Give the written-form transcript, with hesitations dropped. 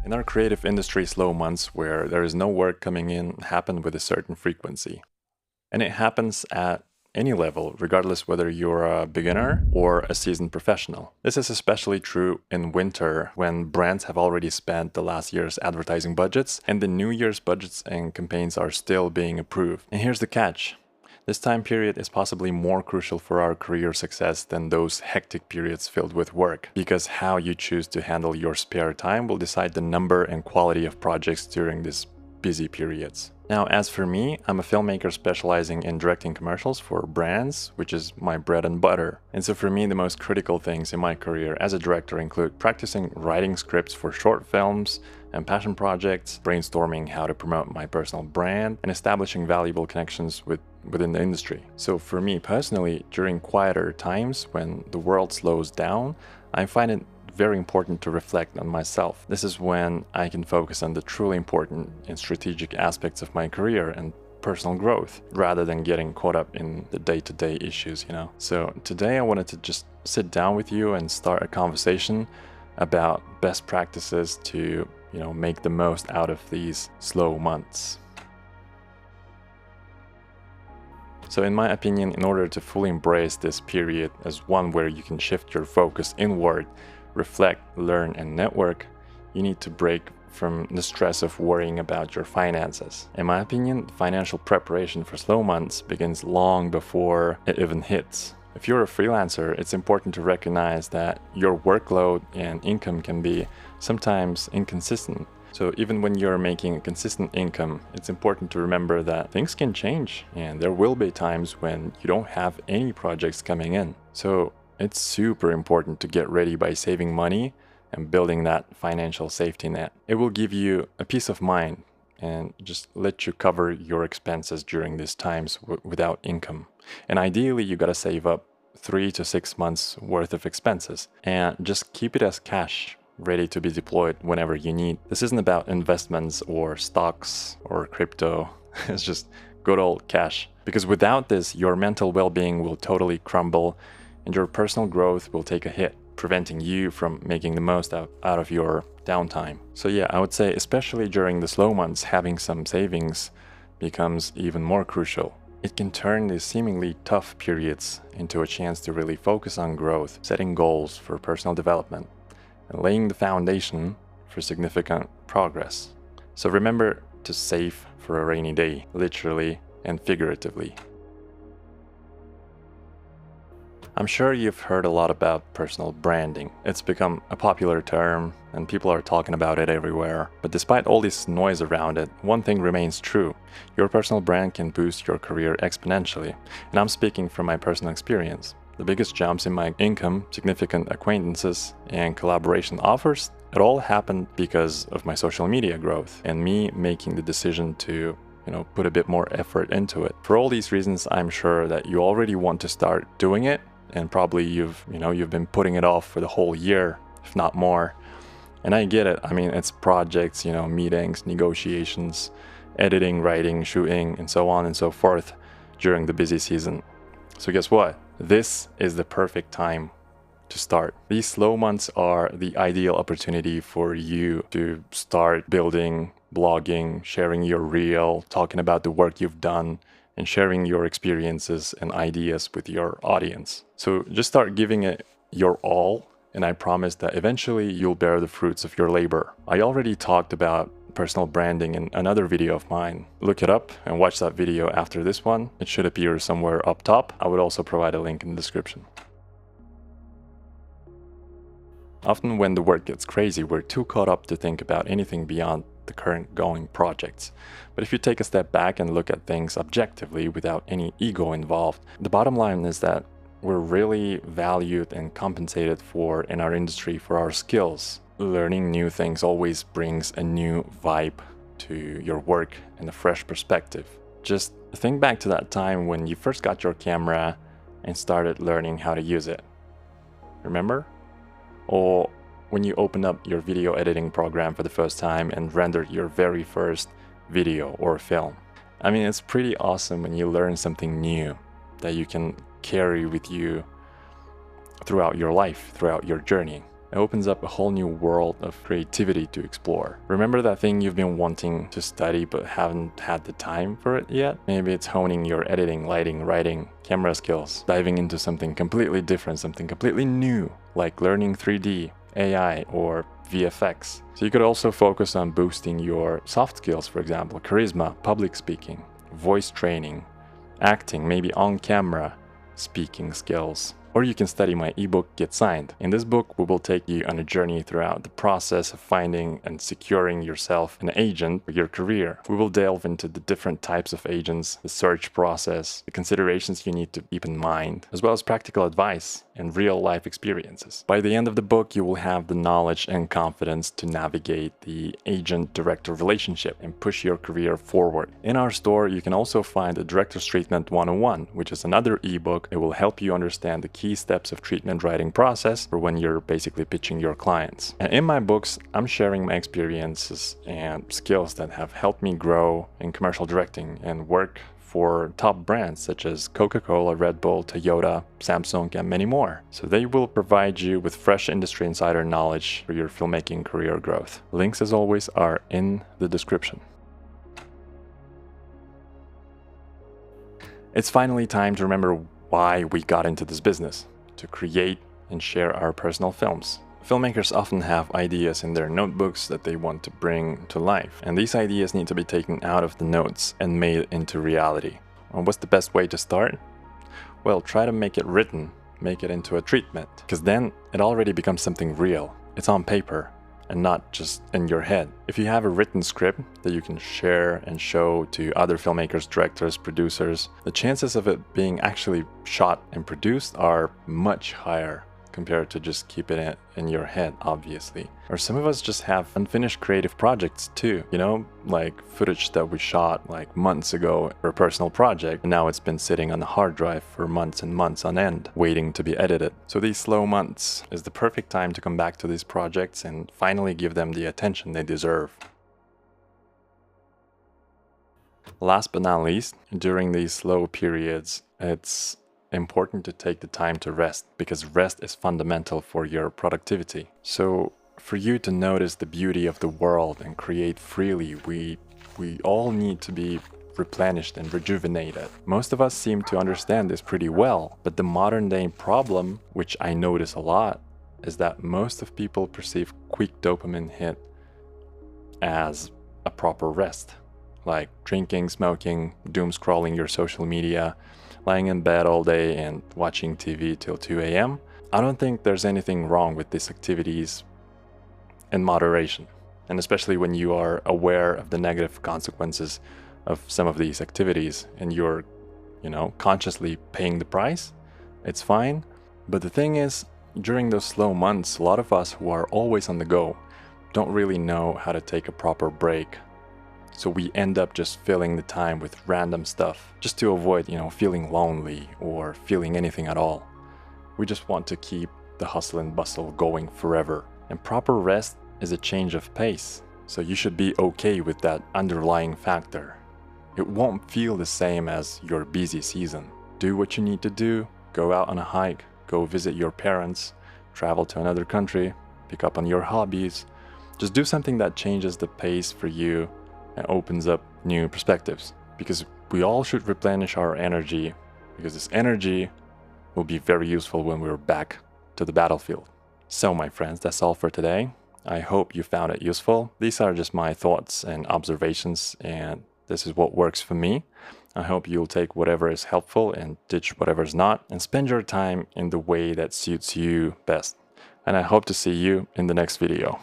In our creative industry, slow months where there is no work coming in happen with a certain frequency. And it happens at any level, regardless whether you're a beginner or a seasoned professional. This is especially true in winter when brands have already spent the last year's advertising budgets and the new year's budgets and campaigns are still being approved. And here's the catch. This time period is possibly more crucial for our career success than those hectic periods filled with work, because how you choose to handle your spare time will decide the number and quality of projects during these busy periods. Now, as for me, I'm a filmmaker specializing in directing commercials for brands, which is my bread and butter. And so for me, the most critical things in my career as a director include practicing writing scripts for short films and passion projects, brainstorming how to promote my personal brand, and establishing valuable connections within the industry. So for me personally, during quieter times when the world slows down, I find it very important to reflect on myself. This is when I can focus on the truly important and strategic aspects of my career and personal growth, rather than getting caught up in the day-to-day issues, So today I wanted to just sit down with you and start a conversation about best practices to, make the most out of these slow months. So in my opinion, in order to fully embrace this period as one where you can shift your focus inward, reflect, learn, and network, you need to break from the stress of worrying about your finances. In my opinion, financial preparation for slow months begins long before it even hits. If you're a freelancer, it's important to recognize that your workload and income can be sometimes inconsistent. So even when you're making a consistent income, it's important to remember that things can change and there will be times when you don't have any projects coming in. So it's super important to get ready by saving money and building that financial safety net. It will give you a peace of mind and just let you cover your expenses during these times without income. And ideally, you gotta save up 3 to 6 months worth of expenses and just keep it as cash, ready to be deployed whenever you need. This isn't about investments or stocks or crypto. It's just good old cash. Because without this, your mental well-being will totally crumble and your personal growth will take a hit, preventing you from making the most out of your downtime. So yeah, I would say especially during the slow months, having some savings becomes even more crucial. It can turn these seemingly tough periods into a chance to really focus on growth, setting goals for personal development, and laying the foundation for significant progress. So remember to save for a rainy day, literally and figuratively. I'm sure you've heard a lot about personal branding. It's become a popular term and people are talking about it everywhere. But despite all this noise around it, one thing remains true. Your personal brand can boost your career exponentially. And I'm speaking from my personal experience. The biggest jumps in my income, significant acquaintances, and collaboration offers, it all happened because of my social media growth and me making the decision to put a bit more effort into it. For all these reasons, I'm sure that you already want to start doing it. And probably you've been putting it off for the whole year, if not more. And I get it. I mean, it's projects, meetings, negotiations, editing, writing, shooting, and so on and so forth during the busy season. So guess what? This is the perfect time to start. These slow months are the ideal opportunity for you to start building, blogging, sharing your reel, talking about the work you've done, and sharing your experiences and ideas with your audience. So just start giving it your all, and I promise that eventually you'll bear the fruits of your labor. I already talked about personal branding in another video of mine. Look it up and watch that video after this one. It should appear somewhere up top. I would also provide a link in the description. Often when the work gets crazy, we're too caught up to think about anything beyond the current going projects. But if you take a step back and look at things objectively without any ego involved, the bottom line is that we're really valued and compensated for in our industry for our skills. Learning new things always brings a new vibe to your work and a fresh perspective. Just think back to that time when you first got your camera and started learning how to use it. Remember? Or when you opened up your video editing program for the first time and rendered your very first video or film. I mean, it's pretty awesome when you learn something new that you can carry with you throughout your life, throughout your journey. It opens up a whole new world of creativity to explore. Remember that thing you've been wanting to study but haven't had the time for it yet? Maybe it's honing your editing, lighting, writing, camera skills, diving into something completely different, something completely new, like learning 3D, AI, or VFX. So you could also focus on boosting your soft skills, for example, charisma, public speaking, voice training, acting, maybe on-camera speaking skills. Or you can study my ebook, Get Signed. In this book, we will take you on a journey throughout the process of finding and securing yourself an agent for your career. We will delve into the different types of agents, the search process, the considerations you need to keep in mind, as well as practical advice and real-life experiences. By the end of the book, you will have the knowledge and confidence to navigate the agent-director relationship and push your career forward. In our store, you can also find the Director's Treatment 101, which is another ebook. It will help you understand the key steps of treatment writing process for when you're basically pitching your clients. And in my books, I'm sharing my experiences and skills that have helped me grow in commercial directing and work for top brands such as Coca-Cola, Red Bull, Toyota, Samsung, and many more. So they will provide you with fresh industry insider knowledge for your filmmaking career growth. Links, as always, are in the description. It's finally time to remember why we got into this business: to create and share our personal films. Filmmakers often have ideas in their notebooks that they want to bring to life, and these ideas need to be taken out of the notes and made into reality. And what's the best way to start? Well, try to make it written, make it into a treatment, because then it already becomes something real. It's on paper and not just in your head. If you have a written script that you can share and show to other filmmakers, directors, producers, the chances of it being actually shot and produced are much higher compared to just keeping it in your head, obviously. Or some of us just have unfinished creative projects too, you know, like footage that we shot like months ago for a personal project, and now it's been sitting on the hard drive for months and months on end, waiting to be edited. So these slow months is the perfect time to come back to these projects and finally give them the attention they deserve. Last but not least, during these slow periods, it's important to take the time to rest, because rest is fundamental for your productivity. So for you to notice the beauty of the world and create freely, we all need to be replenished and rejuvenated. Most of us seem to understand this pretty well, but the modern day problem, which I notice a lot, is that most of people perceive quick dopamine hit as a proper rest, like drinking, smoking, doom scrolling your social media, lying in bed all day and watching TV till 2 a.m. I don't think there's anything wrong with these activities in moderation, and especially when you are aware of the negative consequences of some of these activities and you're, consciously paying the price, it's fine. But the thing is, during those slow months, a lot of us who are always on the go don't really know how to take a proper break. So we end up just filling the time with random stuff just to avoid, feeling lonely or feeling anything at all. We just want to keep the hustle and bustle going forever. And proper rest is a change of pace. So you should be okay with that underlying factor. It won't feel the same as your busy season. Do what you need to do. Go out on a hike. Go visit your parents. Travel to another country. Pick up on your hobbies. Just do something that changes the pace for you and opens up new perspectives, because we all should replenish our energy, because this energy will be very useful when we're back to the battlefield. So my friends, that's all for today. I hope you found it useful. These are just my thoughts and observations, and this is what works for me. I hope you'll take whatever is helpful and ditch whatever is not, and spend your time in the way that suits you best. And I hope to see you in the next video.